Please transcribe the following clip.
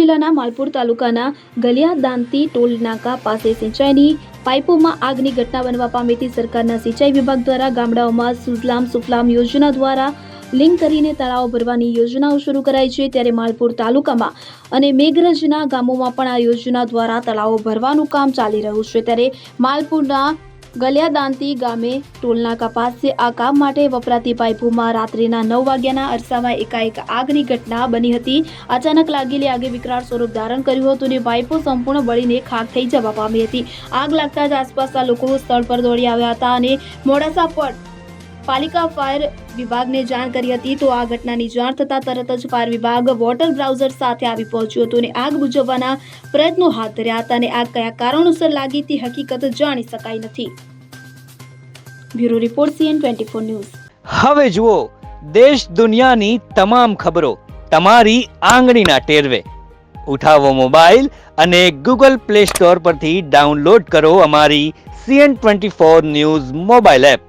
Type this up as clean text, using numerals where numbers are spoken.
જિલ્લાના માલપુર તાલુકાના ગલિયાદાંતી ટોલ નાકા પાસે સિંચાઈની પાઇપોમાં આગની ઘટના બનવા પામીથી સરકારના સિંચાઈ વિભાગ દ્વારા ગામડાઓમાં સુજલામ સુફલામ યોજના દ્વારા લિંક કરીને તળાવો ભરવાની યોજનાઓ શરૂ કરાઈ છે। ત્યારે માલપુર તાલુકામાં અને મેઘરજના ગામોમાં પણ આ યોજના દ્વારા તળાવો ભરવાનું કામ ચાલી રહ્યું છે। ત્યારે માલપુરના ગલિયાદાંતી ગામે ટોલનાકા પાસે આ કામ માટે વપરાતી પાઇપોમાં રાત્રિના 9 વાગ્યાના અરસામાં એકાએક આગની ઘટના બની હતી। અચાનક લાગેલી આગે વિકરાળ સ્વરૂપ ધારણ કર્યું હતું અને પાઇપો સંપૂર્ણ બળીને ખાખ થઈ જવા પામી હતી। આગ લાગતા જ આસપાસના લોકો સ્થળ પર દોડી આવ્યા હતા અને મોડાસા પાલિકા ફાયર વિભાગને જાણ કરી હતી। તો આ ઘટનાની જાણ થતાં તરત જ ફાયર વિભાગ વોટર બ્રાઉઝર સાથે આવી પહોંચ્યું હતું અને આગ બુઝાવવાના પ્રયત્નો હાથ ધર્યા હતા અને આગ કયા કારણોસર લાગી તે હકીકત જાણી શકાઈ નથી। Bureau report CN24 news. હવે જુઓ દેશ દુનિયાની તમામ ખબરો તમારી આંગળીના ટેરવે। ઉઠાવો મોબાઈલ અને ગૂગલ પ્લે સ્ટોર પરથી ડાઉનલોડ કરો અમારી CN24 ન્યૂઝ મોબાઈલ એપ।